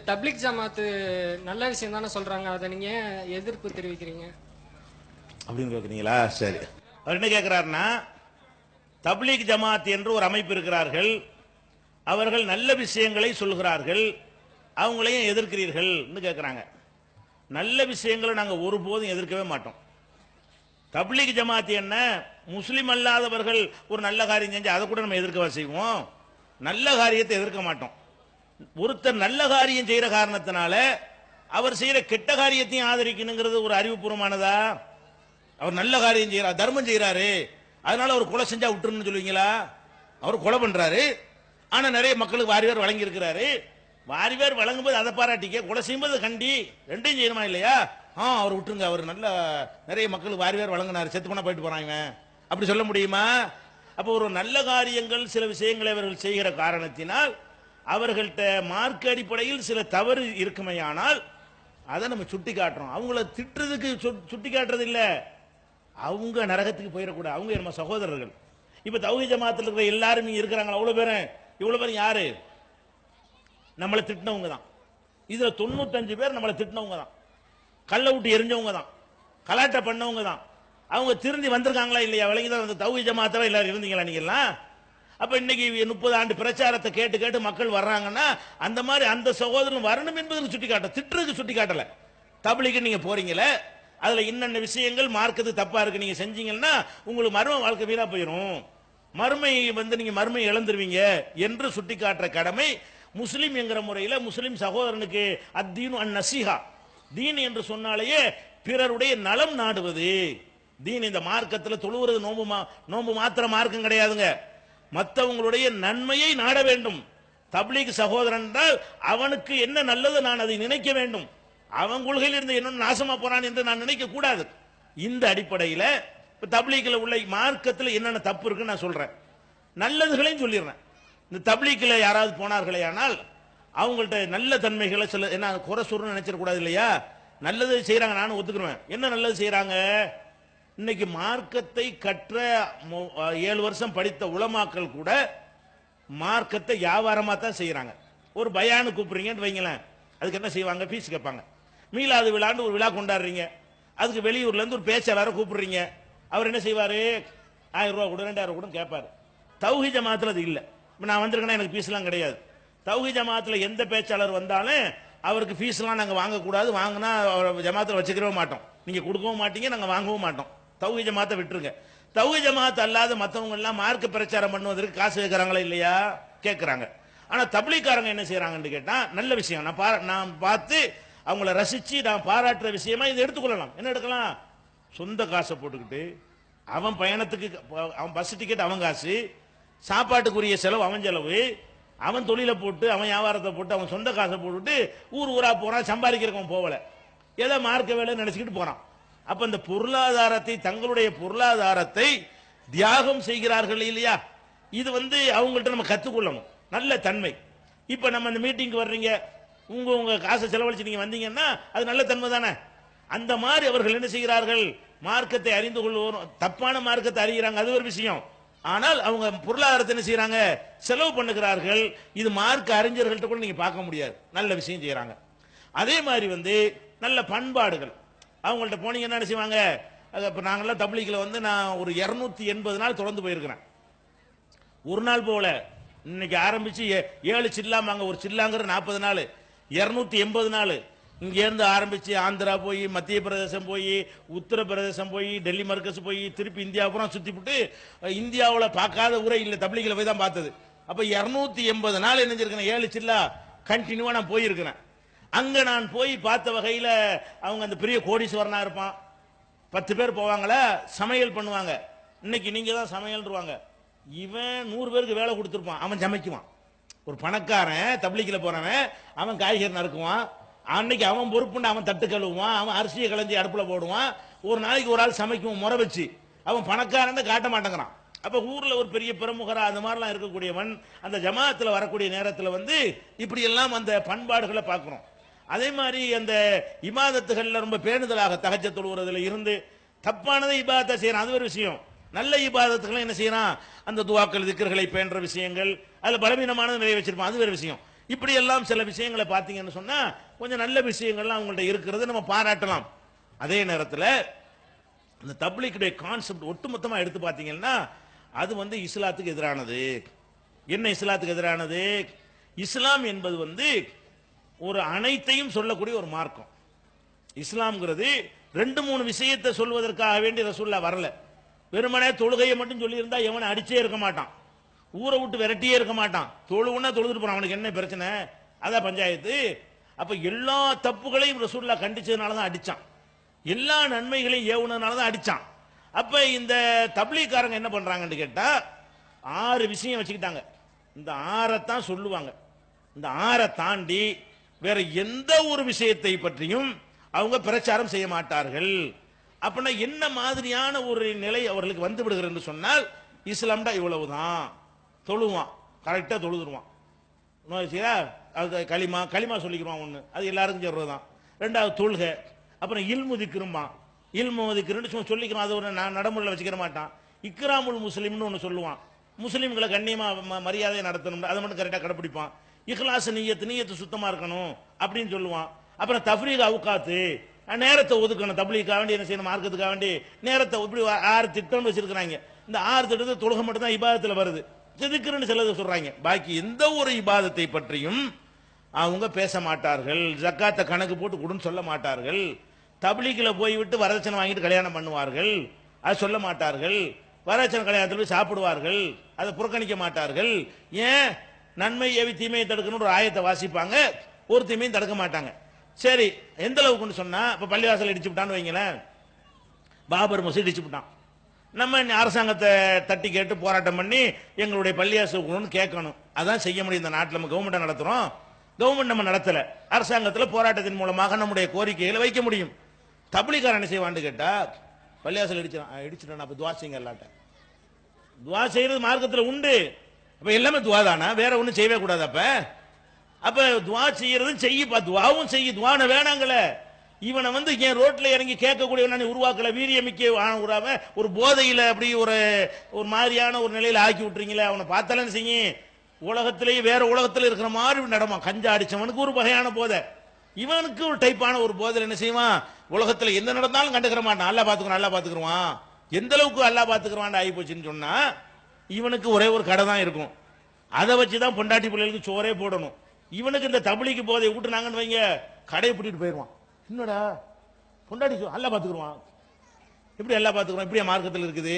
தப்லீக் ஜமாத்து நல்ல விஷயம் தானே சொல்றாங்க, அதை நீங்க எதிர்ப்பு தெரிவிக்கிறீங்க அப்படின்னு கேட்குறீங்களா? சரி, அவர் என்ன கேட்கிறாருன்னா, தப்லீக் ஜமாத் என்று ஒரு அமைப்பு இருக்கிறார்கள், அவர்கள் நல்ல விஷயங்களை சொல்கிறார்கள், அவங்களையும் எதிர்க்கிறீர்கள் கேட்கிறாங்க. நல்ல விஷயங்களை நாங்கள் ஒருபோதும் எதிர்க்கவே மாட்டோம். தப்லீக் ஜமாத் என்ன, முஸ்லிம் அல்லாதவர்கள் ஒரு நல்ல காரியம் செஞ்சு அதை கூட நம்ம எதிர்க்கவா செய்வோம்? நல்ல காரியத்தை எதிர்க்க மாட்டோம். ஒருத்தர் நல்ல காரியம் செய்யற காரணத்தினால அவர் செய்யற கெட்ட காரியத்தையும் ஆதரிக்கணுங்கிறது ஒரு அறிவுபூர்வமானதா? அவர் நல்ல காரியம் செய்யறார், தர்மம் செய்யறாரு, அதனால அவர் கொலை செஞ்சா விட்டுருன்னு சொல்லுவீங்களா? அவர் கொலை பண்றாரு, ஆனா நிறைய மக்களுக்கு வாரியார் வழங்கி இருக்கிறாரு. வாரியார் வழங்கும் போது அதை பாராட்டிக்க, கொலை செய்யும்போது கண்டி, ரெண்டையும் செய்யணுமா இல்லையா? அவர் விட்டுருங்க, அவர் நல்ல நிறைய மக்களுக்கு வாரியார் வழங்கினார், செத்து போனா போயிட்டு போறாங்க, அப்படி சொல்ல முடியுமா? அப்போ ஒரு நல்ல காரியங்கள் சில விஷயங்களை அவர்கள் செய்கிற காரணத்தினால் அவர்கள்ட்ட மார்க்க அடிப்படையில் சில தவறு இருக்குமையானால் அதை நம்ம சுட்டி காட்டுறோம். அவங்கள திட்டுறதுக்கு சுட்டி காட்டுறது இல்ல, அவங்க நரகத்துக்கு போயிடக்கூடாது, அவங்க நம்ம சகோதரர்கள். இப்ப தௌஹீத் ஜமாத்தில் இருக்கிற எல்லாரும் இங்க இருக்கிறாங்க, அவ்வளவு பேரும் யாரு? நம்மளை திட்டினவங்க தான். இதுல 95 பேர் நம்மளை திட்டினவங்க தான், கல்ல விட்டு எரிஞ்சவங்க தான், கலாட்டை பண்ணவங்க தான். அவங்க திருந்தி வந்திருக்காங்களா இல்லையா? விளங்கிதான் தௌஹீத் ஜமாத்துல எல்லாரும் இருந்தீங்களா நீங்க எல்லாம்? அப்ப இன்னைக்கு 30 ஆண்டு பிரச்சாரத்தை கேட்டு கேட்டு மக்கள் வர்றாங்கன்னா அந்த மாதிரி அந்த சகோதரன் வரணும் என்பதற்கு சுட்டி காட்ட, திட்டுறதுக்கு சுட்டி காட்டல. தப்லீக்கு நீங்க போறீங்களே, அதுல இன்னென்ன விஷயங்கள் மார்க்கத்து தப்பா இருக்கு நீங்க செஞ்சீங்கன்னா உங்களுக்கு மர்ம வாழ்க்கை வீணா போயிடும், மறுமை நீங்க மறுமை இழந்துருவீங்க என்று சுட்டி காட்டுற கடமை முஸ்லிம் என்கிற முறையில் முஸ்லிம் சகோதரனுக்கு அத்தீனு அன் நசீஹா, தீன் என்று சொன்னாலேயே பிறருடைய நலம் நாடுவது தீன். இந்த மார்க்கத்தில் தொழுவது நோம்பு மாத்திர மார்க்கம் கிடையாதுங்க, மற்றவங்களுடைய நன்மையை நாட வேண்டும். தப்லீக் சகோதரன் என்றால் அவனுக்கு என்ன நல்லது நான் அதை நினைக்க வேண்டும், அவன் கொள்கையில் இருந்து என்ன நாசமா போறான் என்று நான் நினைக்க கூடாது. இந்த அடிப்படையில் தப்லீக்ல உள்ள மார்க்கத்தில் என்னென்ன தப்பு இருக்குன்னு நான் சொல்றேன், நல்லதுகளையும் சொல்லிடுறேன். இந்த தப்லீக்ல யாராவது போனார்களே ஆனால் அவங்கள்ட்ட நல்ல தன்மைகளை சொல்ல, என்ன குறை சொல்றேன்னு நினைச்சிடக்கூடாது இல்லையா? நல்லது செய்யறாங்க, நானும் ஒத்துக்குருவேன். என்ன நல்லது செய்யறாங்க? இன்னைக்கு மார்க்கத்தை கற்ற 7 வருஷம் படித்த உலமாக்கள் கூட மார்க்கத்தை வியாபாரமா தான் செய்யறாங்க. ஒரு பயானு கூப்பிடுறீங்கன்னு வைங்களேன், அதுக்கு என்ன செய்வாங்க? ஃபீஸ் கேட்பாங்க. மீளாது விழான்னு ஒரு விழா கொண்டாடுறீங்க, அதுக்கு வெளியூர்ல இருந்து ஒரு பேச்சாளரை கூப்பிடுறீங்க, அவர் என்ன செய்வாரு? 1000 ரூபா கூட 2000 கூட கேட்பாரு. தௌஹீத் ஜமாத்துல அது இல்லை. நான் வந்திருக்கேன்னா எனக்கு ஃபீஸ்லாம் கிடையாது. தௌஹீத் ஜமாத்துல எந்த பேச்சாளர் வந்தாலும் அவருக்கு ஃபீஸ்லாம் நாங்கள் வாங்கக்கூடாது, வாங்கினா ஜமாத்தில் வச்சுக்கிறவே மாட்டோம், நீங்க கொடுக்கவும் மாட்டீங்க, நாங்கள் வாங்கவும் மாட்டோம். தௌஹீத் ஜமாத்தை விட்டுருங்க. தௌஹீத் ஜமாத் அல்லாத மற்றவங்க எல்லாம் மார்க்க பிரச்சாரம் பண்ணுவதற்கு காசு கேட்கறாங்களா இல்லையா? கேட்கறாங்க. ஆனா தப்லீக்காரங்க என்ன செய்யறாங்கன்னு கேட்டா, நல்ல விஷயம் நான் பார்த்து அவங்கள ரசிச்சு நான் பாராட்டுற விஷயமா இதை எடுத்துக்கொள்ளலாம். என்ன எடுக்கலாம்? சொந்த காசை போட்டுக்கிட்டு அவன் பயணத்துக்கு, அவன் பஸ் டிக்கெட் அவன் காசு, சாப்பாட்டுக்குரிய செலவு அவன் செலவு, அவன் தொழிலை போட்டு அவன் வியாபாரத்தை போட்டு அவன் சொந்த காசை போட்டுட்டு ஊர் ஊரா போறான், சம்பாதிக்கிறவன் போகல, ஏதோ மார்க்க வேலை நினைச்சுக்கிட்டு போறான். அப்ப இந்த பொருளாதாரத்தை, தங்களுடைய பொருளாதாரத்தை தியாகம் செய்கிறார்கள் இல்லையா? இது அவங்கள்ட்ட நம்ம கத்துக்கொள்ளணும், நல்ல தன்மை. இப்ப நம்ம இந்த மீட்டிங்க்கு வர்றீங்க, உங்க காசை செலவழிச்சு நீங்க வந்தீங்கன்னா அது நல்ல தன்மை தானே? அந்த மாதிரி அவர்கள் என்ன செய்கிறார்கள்? மார்க்கத்தை அறிந்து கொள்வோம், தப்பான மார்க்கத்தை அறிகிறாங்க, அது ஒரு விஷயம். ஆனால் அவங்க பொருளாதாரத்தை என்ன செய்யறாங்க? செலவு பண்ணுகிறார்கள். இது மார்க்க அறிஞர்கள்ட்ட கூட நீங்க பார்க்க முடியாது, நல்ல விஷயம் செய்யறாங்க. அதே மாதிரி நல்ல பண்பாடுகள், அவங்கள்ட்ட போனீங்கன்னா என்ன செய்வாங்க? இப்போ நாங்கள்லாம் தப்லீக்ல நான் ஒரு 280 நாள் தொடர்ந்து போயிருக்கிறேன். ஒரு நாள் போல, இன்னைக்கு ஆரம்பிச்சு 7 சில்லாமாங்க, ஒரு சில்லாங்கிற 40 நாள், 280 நாள். இங்கேருந்து ஆரம்பிச்சு ஆந்திரா போய், மத்திய பிரதேசம் போய், உத்தரப்பிரதேசம் போய், டெல்லி மர்கஸ் போய், திருப்பி இந்தியா பூரா சுத்தி விட்டு, இந்தியாவில் பார்க்காத ஊரே இல்லை, தப்லீக்ல போய் தான் பார்த்தது. அப்ப 280 நாள் என்ன செஞ்சிருக்கேன்? 7 சில்லா கண்டினியூவா நான் போயிருக்கிறேன். அங்க நான் போய் பார்த்த வகையில அவங்க அந்த பெரிய கோடீஸ்வரனா இருப்பான், 10 பேர் போவாங்களா, சமையல் பண்ணுவாங்க. இன்னைக்கு நீங்க தான் சமையல்வாங்க, இவன் 100 பேருக்கு வேலை கொடுத்துருப்பான், அவன் சமைக்குவான். ஒரு பணக்காரன் தப்லீக்ல போறவன் அவன் காய்கறி நறுக்குவான், அன்னைக்கு அவன் பொறுப்புண்டு அவன் தட்டு கழுவுவான், அவன் அரிசியை களைஞ்சி அடுப்புல போடுவான், ஒரு நாளைக்கு ஒரு ஆள் சமைக்குவான் முறை வச்சு. அவன் பணக்காரன் காட்ட மாட்டேங்கிறான். அப்ப ஊர்ல ஒரு பெரிய பிரமுகரா அந்த மாதிரிலாம் இருக்கக்கூடியவன் அந்த ஜமாத்துல வரக்கூடிய நேரத்தில் இப்படி எல்லாம் அந்த பண்பாடுகளை பார்க்கிறோம். அதே மாதிரி அந்த இபாதத்துகள்ல ரொம்ப பேணுதலாக தஹஜ்ஜத் தொழுவதில் இருந்து தப்பானதை இபாதத்தை செய்யறான், அது ஒரு விஷயம். நல்ல இபாதத்துகளை என்ன செய்யறான்? அந்த துவாக்கள் திக்ர்களை பேணுற விஷயங்கள், அதுல பலவீனமானது நிறைய வச்சிருப்பான், அது வேறு விஷயம். இப்படி எல்லாம் சில விஷயங்களை பார்த்தீங்கன்னு சொன்னா கொஞ்சம் நல்ல விஷயங்கள்லாம் அவங்கள்ட்ட இருக்கிறது நம்ம பாராட்டலாம். அதே நேரத்தில் இந்த தப்லீக்குடைய கான்செப்ட் ஒட்டுமொத்தமா எடுத்து பார்த்தீங்கன்னா அது வந்து இஸ்லாத்துக்கு எதிரானது. என்ன இஸ்லாத்துக்கு எதிரானது? இஸ்லாம் என்பது வந்து ஒரு அனைத்தையும் சொல்லக்கூடிய ஒரு மார்க்கம். இஸ்லாம்ங்கிறது 2-3 விஷயத்தை சொல்வதற்காக வேண்டி ரசூலுல்லாஹ் வரல. வெறுமனே தொழுகையை மட்டும் சொல்லி இருந்தா எவனை அடிச்சே இருக்க மாட்டான், ஊரை விட்டு விரட்டியே இருக்க மாட்டான். தொழுவுன்னா தொழுதுட்டு போறான், அவனுக்கு என்ன பிரச்சனை? அதான் பஞ்சாயத்து. அப்ப எல்லா தப்புகளையும் ரசூலுல்லாஹ் கண்டிச்சதுனால தான் அடிச்சான், எல்லா நன்மைகளையும் ஏவுனதுனால தான் அடிச்சான். அப்ப இந்த தப்லீக்காரங்க என்ன பண்றாங்கன்னு கேட்டா 6 விஷயம் வச்சுக்கிட்டாங்க. இந்த 6 சொல்லுவாங்க. இந்த 6 தாண்டி வேற எந்த ஒரு விஷயத்தை பற்றியும் அவங்க பிரச்சாரம் செய்ய மாட்டார்கள். அப்படின்னா என்ன மாதிரியான ஒரு நிலை அவர்களுக்கு வந்து விடுகிறது என்று சொன்னால், இஸ்லாம்டா இவ்வளவுதான், தொழுவான், கரெக்டா தொழுதுருவான், களிமா சொல்லிக்கிறான் ஒண்ணு, அது எல்லாருக்கும் சொல்றதுதான். 2வது தொழுகை, அப்புறம் இல்மு திக்ரும்பான், இல்மு திக்ருன்னு சும்மா சொல்லிக்கிறான், அது ஒரு நடைமுறையில் வச்சுக்கிற மாட்டான். இக்ராமுல் முஸ்லிம்னு ஒன்று சொல்லுவான், முஸ்லிம்களை கண்ணியமா மரியாதையை நடத்தணும், அதை மட்டும் கரெக்டாக கடைப்பிடிப்பான். இஹ்லாஸ் நீயத்து சுத்தமா இருக்கணும் அப்படின்னு சொல்லுவான். அப்புறம் தஃப்ரீக் அவுகாத்து, நேரத்தை ஒதுக்கணும், தப்லீக்காக வேண்டி என்ன செய்யணும், மார்க்கத்துக்காக வேண்டி நேரத்தை இப்படி 6 திட்டம் வச்சிருக்கிறாங்க. இந்த 6 திட்டத்தை தொழுகை மட்டும் தான் இபாதத்தில் வருது, திக்ருன்னு சிலது சொல்றாங்க. பாக்கி எந்த ஒரு இபாதத்தை பற்றியும் அவங்க பேச மாட்டார்கள். ஜக்காத்தை கணக்கு போட்டு கொடுன்னு சொல்ல மாட்டார்கள். தப்லீக்கில் போய்விட்டு வரதட்சணை வாங்கிட்டு கல்யாணம் பண்ணுவார்கள், அது சொல்ல மாட்டார்கள். வரதட்சணை கல்யாணத்தில் போய் சாப்பிடுவார்கள், அதை புறக்கணிக்க மாட்டார்கள். ஏன்? நன்மை ஏவி தீமையை தடுக்கணும் ஒரு ஆயத்தை வாசிப்பாங்க, ஒரு தீமையும் தடுக்க மாட்டாங்க. சரி, எந்த அளவுக்குன்னு சொன்னா, இப்ப பள்ளிவாசல் இடிச்சு விட்டான்னு வைங்களேன், பாபர் மசூதி இடிச்சு விட்டான், நம்ம அரசாங்கத்தை தட்டி கேட்டு போராட்டம் பண்ணி எங்களுடைய பள்ளிவாசல் கேட்கணும். அதான் செய்ய முடியும். இந்த நாட்டில் நம்ம கவர்மெண்ட் நடத்துறோம், கவர்மெண்ட் நம்ம நடத்தல, அரசாங்கத்தில் போராட்டத்தின் மூலமாக நம்முடைய கோரிக்கைகளை வைக்க முடியும். தப்லீக்காரன் என்ன செய்வான்னு கேட்டா, பள்ளிவாசல் இடிச்சிட்டான், அப்ப துவா செய்யுங்க, எல்லாட்ட துவா செய்யறது மார்க்கத்தில் உண்டு. அப்ப எல்லாமே துவா தானா? வேற ஒன்றும் செய்யவே கூடாது. அப்ப துவா செய்யறதும் செய்யப்பா, துவாவும் செய்ய, துவான வேணாங்கள. இவனை வந்து ஏன் ரோட்ல இறங்கி கேட்கக்கூடிய உருவாக்கல, வீரியமிக்க ஒரு போதையில அப்படி ஒரு மாதிரியான ஒரு நிலையில ஆக்கி விட்டுறீங்களே, அவனை பார்த்தாலும் செய்யும் உலகத்திலேயே வேற உலகத்தில் இருக்கிற மாதிரி நடமா. கஞ்சா அடிச்சவனுக்கு ஒரு வகையான போதை, இவனுக்கு ஒரு டைப்பான ஒரு போதை. என்ன செய்வான்? உலகத்தில் எந்த நடந்தாலும் கண்டுக்கிற மாட்டான், அல்லா பாத்துக்கிறான், அல்லா பாத்துக்குருவான். எந்த அளவுக்கு அல்லா பாத்துக்குறான் ஆகி போச்சுன்னு சொன்னா, இவனுக்கு ஒரே ஒரு கடை தான் இருக்கும், அதை வச்சுதான் பொண்டாட்டி பிள்ளைகளுக்கு சோறே போடணும். இவனுக்கு இந்த தப்லீக்கு போதை ஊட்டுனாங்கன்னு வைங்க, கடையை பூட்டிட்டு போயிடுவான். என்னடா பொண்டாட்டி அல்லா பாத்துக்குருவான், எப்படி அல்லா பாத்துக்குறான்? இப்படியா மார்க்கத்தில் இருக்குது?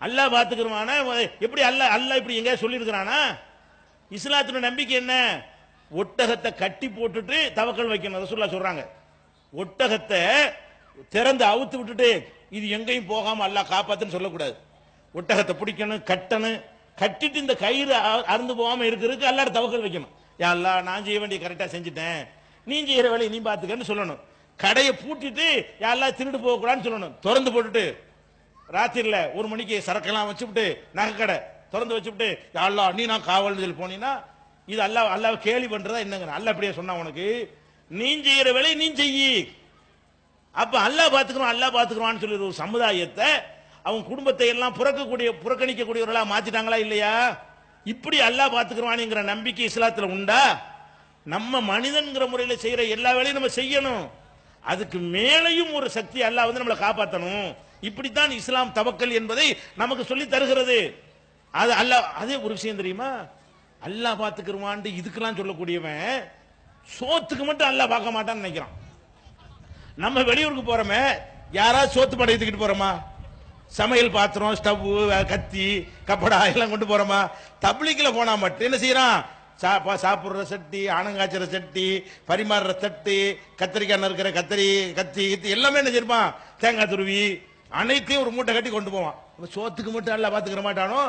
அல்லா பாத்துக்குருவானா எப்படி? அல்லா இப்படி எங்க சொல்லி இருக்கிறானா? இஸ்லாத்தினுடைய நம்பிக்கை என்ன? ஒட்டகத்தை கட்டி போட்டுட்டு தவக்கல் வைக்கணும். ரசூலுல்லாஹ் சொல்றாங்க, ஒட்டகத்தை திறந்து அவுத்து விட்டுட்டு இது எங்கேயும் போகாம அல்லாஹ் காப்பாத்துன்னு சொல்லக்கூடாது. ஒட்டகத்தை பிடிக்கணும், கட்டணும், கட்டிட்டு இந்த கயிறு அறுந்து போகாம இருக்கிறதுக்கு அல்லாஹ் தவக்கல் வைக்கணும். யா அல்லாஹ், நான் செய்ய வேண்டிய கரெக்டா செஞ்சுட்டேன், நீ செய்யற வேலையை நீ பாத்துக்கன்னு சொல்லணும். கடையை பூட்டிட்டு யா அல்லாஹ் திருடு போக கூடாதுன்னு சொல்லணும். திறந்து போட்டுட்டு ராத்திரில 1 மணிக்கு சரக்கெல்லாம் வச்சுவிட்டு நகை கடை திறந்து வச்சுவிட்டு யா அல்லாஹ் நீ நான் காவல்னு சொல்லி போனீங்கன்னா இது அல்லாஹ் கேலி பண்றதா என்னங்க? அல்லாஹ் அப்படியே சொன்னா உனக்கு, நீ செய்யற வேலையை நீ செய்யி. அப்ப அல்லாஹ் பாத்துக்குறான்னு சொல்லி ஒரு சமுதாயத்தை அவங்க குடும்பத்தை எல்லாம் புறக்கணிக்கக்கூடியவர்களா மாத்திட்டாங்களா இல்லையா? இப்படி அல்லாஹ் பாத்துக்குறான்ங்கிற நம்பிக்கை இஸ்லாத்துல உண்டா? நம்ம மனிதன்கிற முறையில் செய்யற எல்லா வேலையும் நம்ம செய்யணும், அதுக்கு மேலையும் ஒரு சக்தி அல்லாஹ் வந்து நம்மளை காப்பாற்றணும். இப்படித்தான் இஸ்லாம் தவக்கல் என்பதை நமக்கு சொல்லி தருகிறது. அது அல்லாஹ், அதே ஒரு விஷயம் தெரியுமா, அல்லாஹ் பாத்துக்குருவான் இதுக்கெல்லாம் சொல்லக்கூடியவன் சோத்துக்கு மட்டும் அல்லாஹ் பார்க்க மாட்டான்னு நினைக்கிறான். நம்ம வெளியூருக்கு போறோமே, யாராவது சோத்து படை எடுத்துக்கிட்டு போறோமா? சமையல் பாத்திரம், ஸ்டவ், கத்தி, கப்படா எல்லாம் கொண்டு போறோமா? தப்லீக்கில் போனா மட்டும் என்ன செய்யறான்? சாப்பிடுற சட்டி, ஆனங்காய்ச்சற சட்டி, பரிமாறுற தட்டு, கத்திரிக்காய் இருக்கிற கத்தி எல்லாமே என்ன செய்வான்? தேங்காய் துருவி அனைத்தையும் ஒரு மூட்டை கட்டி கொண்டு போவான். சோத்துக்கு மட்டும் அல்லாஹ் பாத்துக்கிற மாட்டானோ?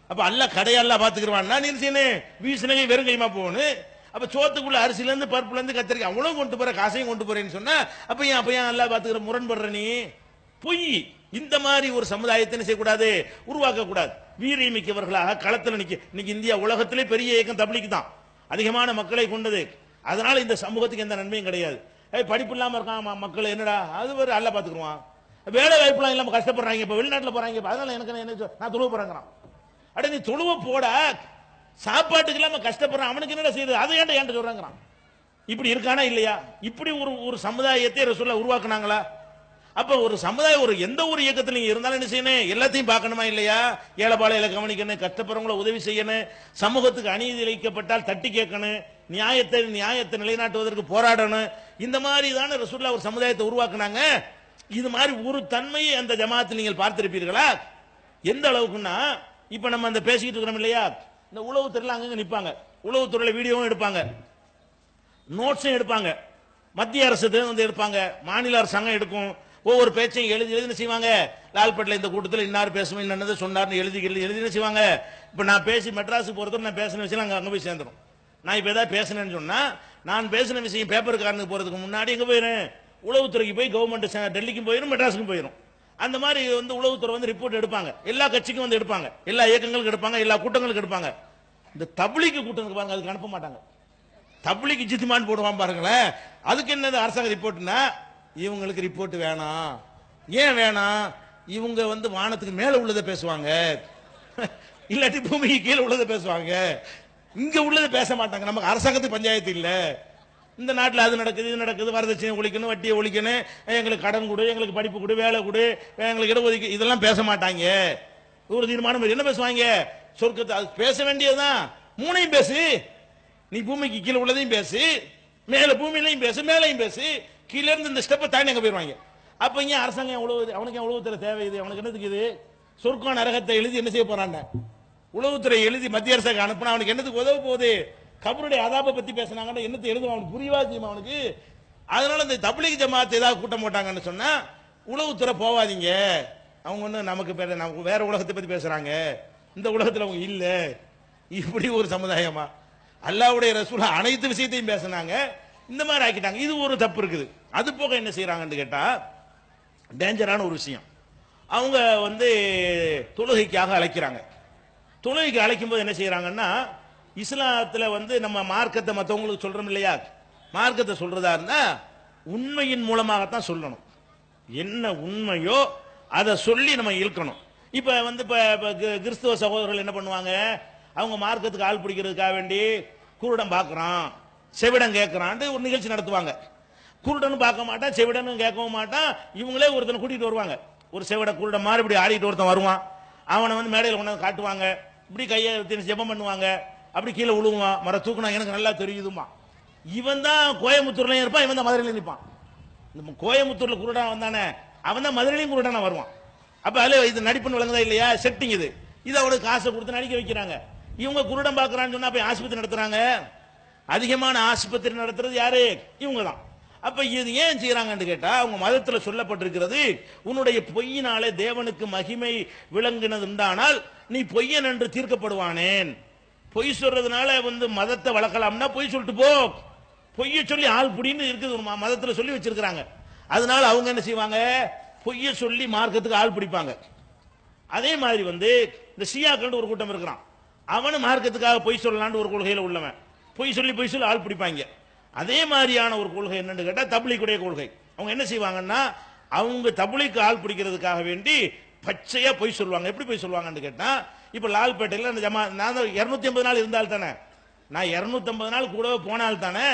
அப்ப அல்லாஹ் கடையெல்லாம் பாத்துக்கிறவான்னா நீ செய்யணும், வீசினே வெறும் கைமா போகணும். அப்ப சோத்துக்குள்ள அரிசில இருந்து பருப்புல இருந்து கத்திரிக்காய் அவ்வளவு கொண்டு போற, காசையும் கொண்டு போறேன்னு சொன்னா அப்ப ஏன் அல்லாஹ் பாத்துக்கிற முரண்படுற நீ? பொய். இந்த மாதிரி ஒரு சமுதாயத்தை செய்யக்கூடாது, உருவாக்க கூடாது. வீரியமிக்கவர்களாக களத்தில் நிக்க. இன்னைக்கு இந்தியா உலகத்திலே பெரிய இயக்கம் தப்லீக் தான், அதிகமான மக்களை கொண்டது. அதனால இந்த சமூகத்துக்கு எந்த நன்மையும் கிடையாது. படிப்பு இல்லாம இருக்கான் மக்கள், என்னடா அது ஒரு அல்ல பாத்துக்குவான். வேலை வாய்ப்புலாம் இல்லாம கஷ்டப்படுறாங்க, இப்ப வெளிநாட்டுல போறாங்க, அதனால எனக்கு நான் தொழுவ போறாங்கிறான். அட நீ தொழுவ போட, சாப்பாட்டுக்கு இல்லாம கஷ்டப்படுறான், அவனுக்கு என்ன செய்யுது, அதை ஏன்ட்ட சொல்றாங்கிறான். இப்படி இருக்கானா இல்லையா? இப்படி ஒரு ஒரு சமுதாயத்தை ரசூலுல்லாஹ் உருவாக்குனாங்களா? அப்ப ஒரு சமுதாயம், ஒரு எந்த ஒரு இயக்கத்தில் நீங்க இருந்தாலும் என்ன செய்யணும், எல்லாத்தையும் பார்க்கணுமா இல்லையா? ஏழைபாளையில கவனிக்கணும், கஷ்டப்படுறவங்களை உதவி செய்யணும், சமூகத்துக்கு அநீதி இழைக்கப்பட்டால் தட்டி கேட்கணும், நியாயத்தை நிலைநாட்டுவதற்கு போராடணும். இந்த மாதிரி தானே ரசூலுல்லாஹ் ஒரு சமுதாயத்தை உருவாக்குனாங்க. இது மாதிரி ஒரு தன்மையை அந்த ஜமாத்தில் நீங்கள் பார்த்திருப்பீர்களா? எந்த அளவுக்குன்னா, இப்ப நம்ம அந்த பேசிக்கிட்டு இருக்கிறோம் இல்லையா, இந்த உளவுத்துறையில அங்கங்க நிற்பாங்க, உளவுத்துறையில வீடியோவும் எடுப்பாங்க, நோட்ஸும் எடுப்பாங்க, மத்திய அரசு வந்து எடுப்பாங்க, மாநில அரசாங்கம் எடுக்கும். ஒவ்வொரு பேச்சையும் எழுதி எழுதி செய்வாங்க. லால்பேட்டில் இந்த கூட்டத்தில் இன்னார் பேசுவோம், என்னது சொன்னார்னு எழுதி எழுதி செய்வாங்க. இப்போ நான் பேசி மெட்ராஸுக்கு போகிறதுக்கு நான் பேசின விஷயம் அங்கே போய் சேர்ந்துடும். நான் இப்போ ஏதாவது பேசினேன்னு சொன்னால், நான் பேசின விஷயம் பேப்பருக்காரனுக்கு போகிறதுக்கு முன்னாடி எங்கே போயிடும், உளவுத்துறைக்கு போய் கவர்மெண்ட் டெல்லிக்கும் போயிடும், மெட்ராஸுக்கும் போயிடும். அந்த மாதிரி வந்து உளவுத்துறை வந்து ரிப்போர்ட் எடுப்பாங்க, எல்லா கட்சிக்கும் வந்து எடுப்பாங்க, எல்லா இயக்கங்களுக்கு எடுப்பாங்க, எல்லா கூட்டங்களுக்கு எடுப்பாங்க. இந்த தப்லீக் கூட்டத்துக்கு பாருங்க, அதுக்கு அனுப்ப மாட்டாங்க. தப்லீக் ஜித்திமான் போடுவான் பாருங்களேன். அதுக்கு என்னது அரசாங்க ரிப்போர்ட்னா, இவங்களுக்கு ரிப்போர்ட் வேணாம். ஏன் வேணாம்? இவங்க வந்து வானத்துக்கு மேல உள்ளதை பேசுவாங்க, இல்லாட்டி பூமிக்கு கீழே உள்ளதை பேசுவாங்க, இங்க உள்ளதை பேச மாட்டாங்க. நமக்கு அரசாங்கத்துக்கு பஞ்சாயத்து இல்ல, இந்த நாட்டில் அது நடக்குது இது நடக்குது, வரதட்சணை ஒழிக்கணும், வட்டியை ஒழிக்கணும், எங்களுக்கு கடன் கொடு, எங்களுக்கு படிப்பு கொடு, வேலை கொடு, எங்களுக்கு இடஒதுக்கீடு, இதெல்லாம் பேச மாட்டாங்க. ஒரு தீர்மானம் என்ன பேசுவாங்க, சொர்க்கத்தை அது பேச வேண்டியதுதான். மூணையும் பேசு, நீ பூமிக்கு கீழே உள்ளதையும் பேசு, மேல பூமியிலையும் பேசு, மேலையும் பேசு, கீழே இருந்து இந்த ஸ்டெப்பை தாண்டி அங்க போயிருவாங்க. அப்ப இங்க அரசாங்கம் அவனுக்கு உளவுத்துறை தேவை, இது அவனுக்கு என்னதுக்கு, இது சொர்க்கம் நரகத்தை எழுதி என்ன செய்ய போறான், உளவுத்துறை எழுதி மத்திய அரசுக்கு அனுப்புனா அவனுக்கு என்னத்துக்கு உதவ போகுது? கபருடைய அதாபை பத்தி பேசினாங்கன்னா என்னத்தை எழுதும், அவனுக்கு புரியவா செய்யுமா அவனுக்கு? அதனால இந்த தப்லீக் ஜமாத் ஏதாவது கூட்டம் போட்டாங்கன்னு சொன்னா, உளவுத்துறை போவாதீங்க, அவங்க ஒண்ணு நமக்கு வேற உலகத்தை பத்தி பேசுறாங்க, இந்த உலகத்தில் அவங்க இல்ல. இப்படி ஒரு சமுதாயமா? அல்லாஹ்வுடைய ரசூல் அனைத்து விஷயத்தையும் பேசினாங்க, இந்த மாதிரி ஆக்கிட்டாங்க. இது ஒரு தப்பு இருக்குது. அது போக என்ன செய்யறாங்கன்னு கேட்டா, டேஞ்சரான ஒரு விஷயம், அவங்க வந்து தொழுகைக்காக அழைக்கிறாங்க. தொழுகைக்கு அழைக்கும் போது என்ன செய்யறாங்கன்னா, இஸ்லாத்துல வந்து நம்ம மார்க்கத்தை மற்றவங்களுக்கு சொல்றோம் இல்லையா, மார்க்கத்தை சொல்றதா இருந்தா உண்மையின் மூலமாகத்தான் சொல்லணும். என்ன உண்மையோ அதை சொல்லி நம்ம இழுக்கணும். இப்ப வந்து கிறிஸ்துவ சகோதரர்கள் என்ன பண்ணுவாங்க, அவங்க மார்க்கத்துக்கு ஆள் பிடிக்கிறதுக்காக வேண்டி குருடன் பார்க்கறான், செவிடன் கேட்கறான் ஒரு நிகழ்ச்சி நடத்துவாங்க. குருடனும் பார்க்க மாட்டான், செவிடனும் கேட்கவும் மாட்டான். இவங்களே ஒருத்தனை கூட்டிட்டு வருவாங்க, ஒரு செவிட குருடன் மாதிரி இப்படி ஆடிட்டு ஒருத்தன் வருவான். அவனை வந்து மேடையில் கொண்டு காட்டுவாங்க, இப்படி கையை ஜெபம் பண்ணுவாங்க, அப்படி கீழே விழுவான், மர தூக்குனா எனக்கு நல்லா தெரியுதுமா. இவன் தான் கோயம்புத்தூர்லயும் இருப்பான், இவன் தான் மதுரையில நிற்பான். இந்த கோயம்புத்தூர்ல குருடான் வந்தானே, அவன் தான் மதுரையிலையும் குருடானா வருவான். அப்ப அதுல இது நடிப்புன்னு விளங்குதா இல்லையா, செட்டிங் இது. இது அவனுக்கு காசை கொடுத்து நடிக்க வைக்கிறாங்க. இவங்க குருடன் பார்க்கறான்னு சொன்னா போய் ஆஸ்பத்திரி நடத்துறாங்க. அதிகமான ஆஸ்பத்திரி நடத்துறது யாரு, இவங்க தான். அப்ப இது ஏன் செய்யறாங்கன்னு கேட்டா, அவங்க மதத்துல சொல்லப்பட்டிருக்கிறது, உன்னுடைய பொய்யினாலே தேவனுக்கு மகிமை விளங்கினது உண்டானால் நீ பொய்யன் என்று தீர்க்கப்படுவானேன். பொய் சொல்றதுனால வந்து மதத்தை வளர்க்கலாம்னா பொய் சொல்லிட்டு போ, பொய்ய சொல்லி ஆள் புடின்னு இருக்குது ஒரு மதத்துல சொல்லி வச்சிருக்கிறாங்க. அதனால அவங்க என்ன செய்வாங்க, பொய்ய சொல்லி மார்க்கத்துக்கு ஆள் பிடிப்பாங்க. அதே மாதிரி வந்து இந்த ஷியாக்கள் ஒரு கூட்டம் இருக்கிறான், அவனு மார்க்கத்துக்காக பொய் சொல்லலான்னு ஒரு கொள்கையில உள்ளவன், பொய் சொல்லி ஆள் பிடிப்பாங்க. அதே மாதிரியான ஒரு கொள்கை என்னன்னு கேட்டா தப்லீக்குடைய கொள்கை. அவங்க என்ன செய்வாங்கன்னா, அவங்க தப்லீக்கு ஆள் பிடிக்கிறதுக்காக வேண்டி பச்சையா பொய் சொல்லுவாங்க. எப்படி பொய் சொல்லுவாங்கன்னு கேட்டா, இப்ப லால்பேட்டையில் அந்த நான் 250 நாள் இருந்தால் தானே, நான் 250 நாள் கூடவே போனால் தானே,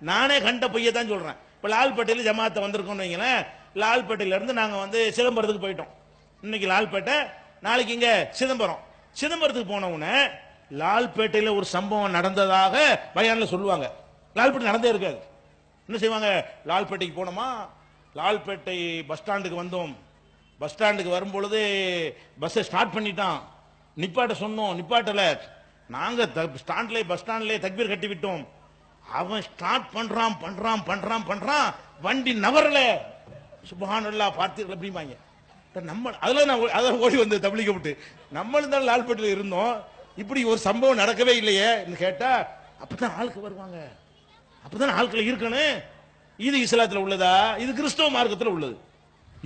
நானே கண்ட பொய்யை தான் சொல்றேன். இப்ப லால்பேட்டையில் ஜமாத்தை வந்திருக்கோம்னு வைங்களேன், லால்பேட்டையில இருந்து நாங்க வந்து சிதம்பரத்துக்கு போயிட்டோம். இன்னைக்கு லால்பேட்டை, நாளைக்கு இங்க சிதம்பரம். சிதம்பரத்துக்கு போன உடனே லால்பேட்டையில் ஒரு சம்பவம் நடந்ததாக பயான்ல சொல்லுவாங்க. லால்பேட்டை நடந்தே இருக்காது. என்ன செய்வாங்க, லால்பேட்டைக்கு போனோமா, லால்பேட்டை பஸ் ஸ்டாண்டுக்கு வந்தோம், பஸ் ஸ்டாண்டுக்கு வரும்பொழுது பஸ்ஸை ஸ்டார்ட் பண்ணிட்டான், நிப்பாட்ட சொன்னோம், நிப்பாட்டல, நாங்க பஸ் ஸ்டாண்ட்லயே தக்பீர் கட்டி விட்டோம், அவன் ஸ்டார்ட் பண்றான் பண்றான் பண்றான் பண்றான், வண்டி நவரல, சுப்ஹானல்லாஹ் பார்த்தீர்கள் அப்படிம்பாங்க. நம்ம அதெல்லாம் ஓடி வந்து தப்லீக விட்டு நம்மளும் தான் லால்பேட்டையில் இருந்தோம், இப்படி ஒரு சம்பவம் நடக்கவே இல்லையே கேட்டா, அப்பதான் ஆளுக்கு வருவாங்க, அப்பதான் ஆட்கள் இருக்கணும். இது இஸ்லாத்துல உள்ளதா, இது கிறிஸ்தவ மார்க்கத்தில் உள்ளது.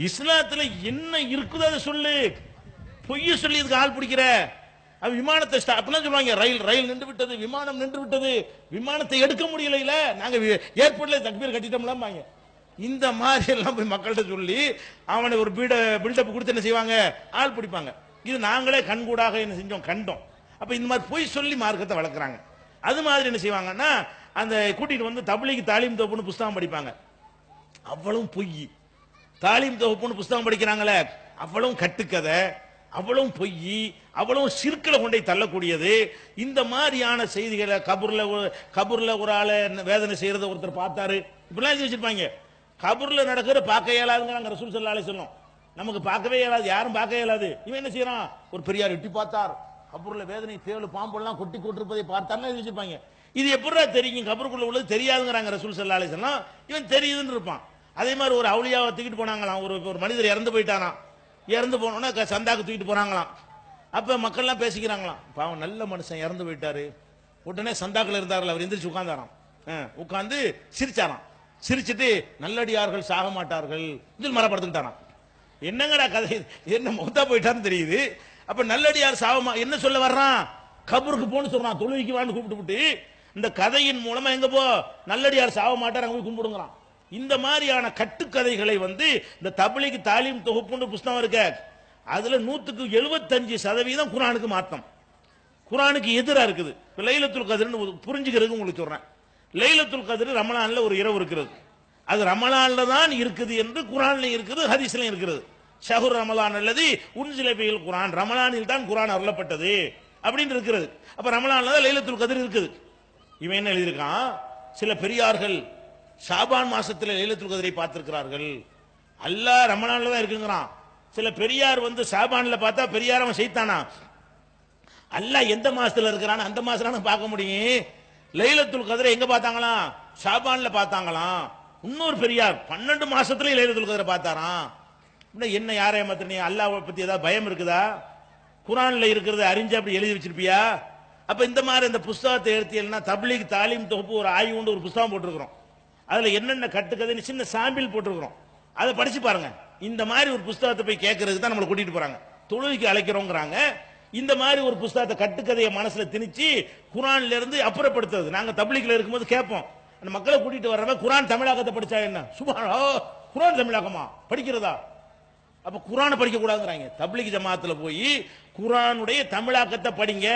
இஸ்லாத்துல என்ன இருக்குதோ அதை சொல்லு, பொய்ய சொல்லி இதுக்கு ஆள் பிடிக்கிற. விமானத்தை அப்பதான் சொல்லுவாங்க, ரயில் நின்று விட்டது, விமானம் நின்று விட்டது, விமானத்தை எடுக்க முடியல, நாங்க ஏர்போர்ட்ல தக்பீர் கட்டிட்டோம்லாம்பாங்க. இந்த மாதிரி எல்லாம் போய் மக்கள்கிட்ட சொல்லி அவனை ஒரு பில்டப் கொடுத்து என்ன செய்வாங்க, ஆள் பிடிப்பாங்க. இது நாங்களே கண்கூடாக என்ன செஞ்சோம், கண்டோம். அப்ப இந்த மாதிரி பொய் சொல்லி மார்க்கத்தை வளர்க்குறாங்க. அது மாதிரி என்ன செய்வாங்கன்னா அந்த கூட்டிட்டு வந்து தப்லீக் தாலீம் தொகுப்புன்னு புஸ்தகம் படிப்பாங்க. அவ்வளவும் பொய். தாலீம் தொகுப்புன்னு புஸ்தகம் படிக்கிறாங்களே அவ்வளவும் கட்டுக்கதை, அவ்வளவும் பொய், அவ்வளவும் சிற்களை கொண்டே தள்ளக்கூடியது. இந்த மாதிரியான செய்திகளை கபூர்ல ஒரு ஆளை வேதனை செய்யறத ஒருத்தர் பார்த்தாரு, இப்படிலாம் எழுதி வச்சிருப்பாங்க. கபூர்ல நடக்கிற பார்க்க இயலாதுங்கிறாங்க ரசூல் ஸல்லல்லாஹு அலைஹி வஸல்லம். நமக்கு பார்க்கவே இயலாது, யாரும் பார்க்க இயலாது. இவன் என்ன செய்யறான், ஒரு பெரியார் எட்டி பார்த்தார், கபூர்ல வேதனை தேவல் பாம்பெல்லாம் கொட்டி கொண்டிருப்பதை பார்த்தாருன்னு எழுதி வச்சிருப்பாங்க. இது எப்படா தெரியும், கபருக்குள்ள உள்ளது தெரியாதுங்கிறாங்க ரசூல் ஸல்லல்லாஹு அலைஹி வஸல்லம். இவன் தெரியுதுன்னு இருப்பான். அதே மாதிரி ஒரு அவுலியாவை தூக்கிட்டு போனாங்களாம், ஒரு மனிதர் இறந்து போயிட்டாராம். இறந்து போனோன்னா சந்தாக்கு தூக்கிட்டு போறாங்களாம். அப்ப மக்கள்லாம் பேசிக்கிறாங்களாம், பாவம் நல்ல மனுஷன் இறந்து போயிட்டாரு. உடனே சந்தாக்கில் இருந்தார்கள், அவர் எந்திரிச்சு உட்கார்ந்தாராம். உட்கார்ந்து சிரிச்சாராம். சிரிச்சுட்டு நல்லடியார்கள் சாக மாட்டார்கள் மரப்படுத்துட்டாராம். என்னங்கடா கதை, என்ன மொத்தா போயிட்டான்னு தெரியுது. அப்ப நல்லடியார் சாவமா என்ன சொல்ல வர்றான், கபருக்கு போன்னு சொல்றான், தொழுவிக்கு வான்னு கூப்பிட்டு இந்த கதையின் மூலமா எங்க போ, நல்லடியார் சாவ மாட்டார் அங்க போய் கும்பிடுங்கிறான். இந்த மாதிரியான கட்டுக்கதைகளை வந்து இந்த தப்லீக் தாலீம் தொகுப்புன்னு புஸ்தகம் இருக்க, அதுல 175% குர்ஆனுக்கு மாத்தம், குர்ஆனுக்கு எதிராக இருக்குது. லைலத்துல் கத்ர்னு புரிஞ்சுக்கிறதுக்கு உங்களுக்கு சொல்றேன். லைலத்துல் கத்ர் ரமலான்ல ஒரு இரவு இருக்கிறது, அது ரமலான்ல தான் இருக்குது என்று குர்ஆன்ல இருக்குது, ஹதீஸ்ல இருக்குது. ஷஹ்ரு ரமலான் அல்லது உன்சில ஃபீல் குர்ஆன், ரமலானில் தான் குர்ஆன் அருளப்பட்டது அப்படின்னு இருக்கிறது. அப்ப ரமலான்ல தான் லைலத்துல் கத்ர் இருக்குது. இவன் என்ன எழுதியிருக்கான், சில பெரியார்கள் ஷாபான் மாசத்துல லைலத்துல் கத்ரை பார்த்திருக்கிறார்கள், அல்லாஹ் ரமலான்ல தான் இருக்குங்கிறான். சில பெரியார் வந்து ஷாபான்ல பார்த்தா பெரியார் அவன் செய்தானா, அல்லாஹ் எந்த மாசத்துல இருக்கிறான் அந்த மாசத்துல பார்க்க முடியும். லைலத்துல் கத்ரை எங்க பார்த்தாங்களாம், ஷாபான்ல பார்த்தாங்களாம். இன்னொரு பெரியார் 12 மாசத்துல லைலத்துல் கத்ரை பார்த்தாராம். என்ன யாரை ஏமாத்துறீங்க, அல்லாஹ்வை பத்தி ஏதாவது பயம் இருக்குதா, குர்ஆன்ல இருக்கிறத அறிஞ்சு அப்படி எழுதி வச்சிருப்பியா. அப்ப இந்த மாதிரி இந்த புஸ்தகத்தை எடுத்தீங்கன்னா தப்லீக் தாலீம் தொகுப்பு ஒரு ஆய்வு ஒரு புஸ்தகம் போட்டிருக்கிறோம். அதுல என்னென்ன கட்டுக்கதைன்னு சின்ன சாம்பிள் போட்டிருக்கிறோம், அதை படிச்சு பாருங்க. இந்த மாதிரி ஒரு புஸ்தகத்தை போய் கேட்கறதுக்கு தான் நம்மளை கூட்டிட்டு போறாங்க, தொழுகைக்கு அழைக்கிறோங்கிறாங்க. இந்த மாதிரி ஒரு புஸ்தகத்தை கட்டுக்கதையை மனசுல திணிச்சு குர்ஆன்ல இருந்து அப்புறப்படுத்துறது. நாங்க தப்லீக்ல இருக்கும்போது கேட்போம், அந்த மக்களை கூட்டிட்டு வர்றவங்க குர்ஆன் தமிழாக்கத்தை படிச்சா என்ன, சுப்ஹானல்லாஹ் குர்ஆன் தமிழாக்கமா படிக்கிறதா, அப்ப குர்ஆனை படிக்க கூடாதுங்கறாங்க. தப்லீக் ஜமாத்துல போய் குர்ஆனுடைய தமிழாக்கத்தை படிங்க,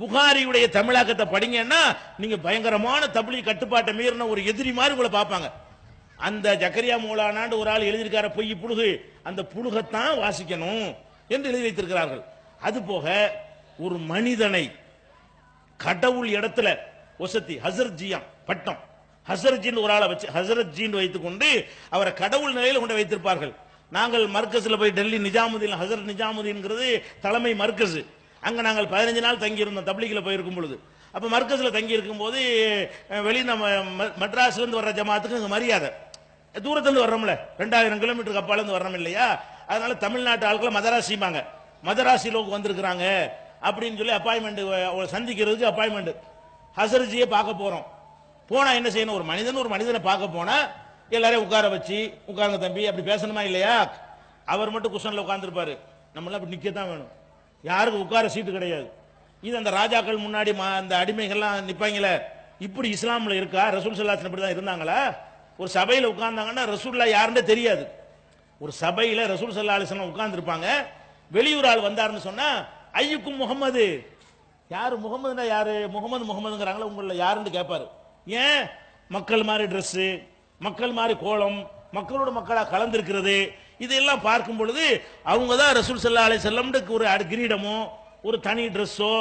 புகாரியுடைய தமிழாக்கத்தை படிங்கன்னா நீங்க பயங்கரமான தப்லீக் கட்டுப்பாட்டை மீறின ஒரு எதிரி மாதிரி உங்களை பார்ப்பாங்க. அந்த ஜக்கரியா மௌலானாண்டு ஒரு ஆள் எழுதியிருக்கார பொய் புழுகு, அந்த புழுகத்தான் வாசிக்கணும் என்று எழுதி வைத்திருக்கிறார்கள். அது போக ஒரு மனிதனை கடவுள் இடத்துல ஒசத்தி ஹசரத் ஜியா பட்டம், ஹசரத் ஜின் ஒரு ஆளை வச்சு ஹசரத் ஜின் வைத்துக் கொண்டு அவரை கடவுள் நிலையில் கொண்டு வைத்திருப்பார்கள். நாங்கள் மர்கஸ்ல போய் டெல்லி நிஜாமுதீன், ஹசரத் நிஜாமுதீன்ங்கிறது தலைமை மர்கஸ், அங்க நாங்கள் 15 நாள் தங்கி இருந்தோம் தப்லீக்ல போயிருக்கும் பொழுது. அப்ப மர்கஸ்ல தங்கி இருக்கும் போது வெளி நம்ம மெட்ராஸ்ல இருந்து வர்ற ஜமாத்துக்கு அங்க மரியாதை, தூரத்துல இருந்து வர்றோம்ல 2000 கிலோமீட்டருக்கு அப்பால இருந்து வர்றோம் இல்லையா, அதனால தமிழ்நாட்டு ஆட்களை மதராசிப்பாங்க, மதராசி லோக்கு வந்திருக்கிறாங்க அப்படின்னு சொல்லி அப்பாயின்மெண்ட் சந்திக்கிறதுக்கு அப்பாயின்மெண்ட். ஹசரஜியை பார்க்க போறோம், போனா என்ன செய்யணும், ஒரு மனிதனை பார்க்க போனா எல்லாரையும் உட்கார வச்சு உட்கார்ந்து தம்பி அப்படி பேசணுமா இல்லையா. அவர் மட்டும் குஷன்ல உட்கார்ந்துருப்பாரு, நம்மளாம் அப்படி நிக்கத்தான் வேணும், யாருக்கு உட்கார சீட்டு கிடையாது. இது அந்த ராஜாக்கள் முன்னாடி அந்த அடிமைகள்லாம் நிப்பாங்களே, இப்படி இஸ்லாம்ல இருக்கா, ரசூல் ஸல்லல்லாஹு அலைஹி வஸல்லம் இப்படி தான் இருந்தாங்களா. ஒரு சபையில உட்கார்ந்தாங்கன்னா ரசூல்லா யாருன்னு தெரியாது, ஒரு சபையில ரசூல் ஸல்லல்லாஹு அலைஹி வஸல்லம் உட்கார்ந்து இருப்பாங்க, வெளியூர் ஆள் வந்தாருன்னு சொன்னா ஐயுக்கும் முகமது, யாரு முகமதுனா யாரு, முகமதுங்கிறாங்களா உங்கள யாருன்னு கேட்பாரு. ஏன், மக்கள் மாதிரி ட்ரெஸ், மக்கள் மாதிரி கோலம், மக்களோட மக்களா கலந்திருக்கிறது, இதெல்லாம் பார்க்கும் பொழுது அவங்க தான் ரசூல் ஸல்லல்லாஹு அலைஹி வஸல்லம் ஒரு கிரீடமோ ஒரு தனி ட்ரெஸ்ஸோ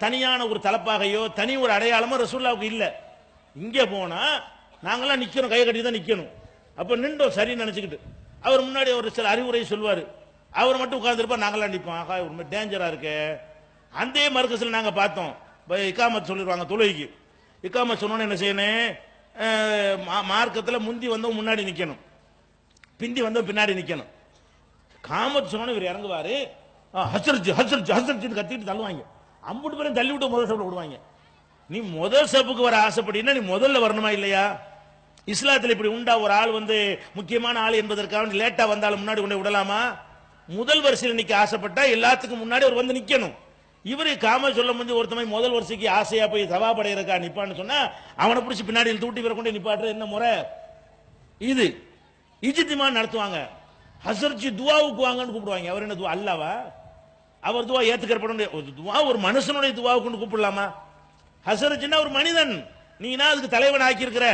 தனியான ஒரு தலப்பாகையோ தனி ஒரு அடையாளமோ ரசூலுல்லாஹ்வுக்கு இல்ல. இங்க போனா நாங்களாம் நிக்கணும், கை கட்டி தான் நிக்கணும். அப்ப நின்றோம் சரின்னு நினைச்சுக்கிட்டு அவர் முன்னாடி ஒரு சில அறிவுரை சொல்வாரு, அவர் மட்டும் உட்கார்ந்துருப்பா, நாங்களாம் நிற்போம், ஆகா ரொம்ப டேஞ்சரா இருக்கு. அந்த மர்கஸ்ல நாங்க பார்த்தோம், இக்காமத் சொல்லிடுவாங்க தொழுகைக்கு, இக்காமத் சொன்னோன்னு என்ன செய்யணும், மார்க்கத்துல முந்தி வந்தவங்க முன்னாடி நிக்கணும், பிந்தி வந்தவங்க பின்னாடி நிக்கணும். காமத் சொன்னோன்னு இவர் இறங்குவாரு, ஹசரஜ் கத்திட்டு தள்ளுவாங்க, அம்புட்டு பேரும் தள்ளி விட்டு முதல் சப்புல விடுவாங்க. நீ முதல் சப்புக்கு வர ஆசைப்பட்டீங்கன்னா நீ முதல்ல வரணுமா இல்லையா. இஸ்லாத்தில் இப்படி உண்டா, ஒரு ஆள் வந்து முக்கியமான ஆள் என்பதற்காக லேட்டா வந்தாலும் முன்னாடி கொண்டு விடலாமா. முதல் வரிசையில் நிக்க ஆசைப்பட்டா எல்லாத்துக்கும் முன்னாடி அவர் வந்து நிக்கணும். இவரு காம சொல்ல முடிஞ்சு ஒருத்தமை முதல் வருஷத்துக்கு ஆசையா போய் சவாபடையிருக்கா நிப்பான்னு சொன்னா அவனை பிடிச்சி பின்னாடி தூட்டி வர கொண்டு நிப்பாட்டுற என்ன முறை இது. இஜ்திமா நடத்துவாங்க, ஹசரஜி துவாவுக்கு வாங்கன்னு கூப்பிடுவாங்க. அவர் என்ன துவா, அல்லாவா அவர் துவா ஏத்துக்கப்படும். துவா ஒரு மனுஷனுடைய துவாவை கொண்டு கூப்பிடலாமா? ஹசரத்னா ஒரு மனிதன், நீனா அதுக்கு தலைவன் ஆக்கியிருக்கிற.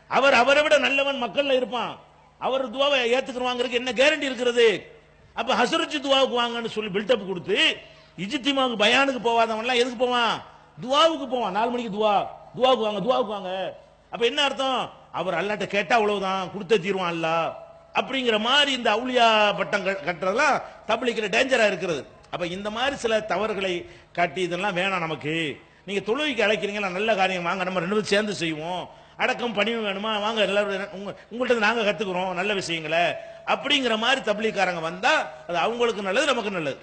அவர் அவரை விட நல்லவன் மக்கள்ல இருப்பான். அவர் துவாவை ஏத்துக்குவாங்கிறதுக்கு என்ன கேரண்டி இருக்கிறது? அப்ப ஹசரத் துவாவுக்கு வாங்கன்னு சொல்லி பில்டப் கொடுத்து இஜ்திமாவுக்கு பயானுக்கு போவாதவன்லாம் எதுக்கு போவான்? துவாவுக்கு போவான். 4 மணிக்கு துவாவுக்கு வாங்க, துவாவுக்கு வாங்க. அப்ப என்ன அர்த்தம்? அவர் அல்லாட்ட கேட்டா அவ்வளவுதான், கொடுத்த தீர்வான் அல்லாஹ் அப்படிங்கிற மாதிரி இந்த அவுலியா பட்டம் கட்டுறதெல்லாம் தப்லீக்ல டேஞ்சரா இருக்கிறது. அப்ப இந்த மாதிரி சில தவறுகளை காட்டி இதெல்லாம் வேணாம் நமக்கு. நீங்க தொழுகைக்கு அழைக்கிறீங்களா, நல்ல காரியம், வாங்க நம்ம 2 பேரும் சேர்ந்து செய்வோம். அடக்கம் பணிவு வேணுமா, வாங்க எல்லாரும் உங்கள்கிட்ட நாங்க கத்துக்கிறோம் நல்ல விஷயங்களை அப்படிங்கிற மாதிரி தப்லீக்காரங்க வந்தா அது அவங்களுக்கு நல்லது, நமக்கு நல்லது.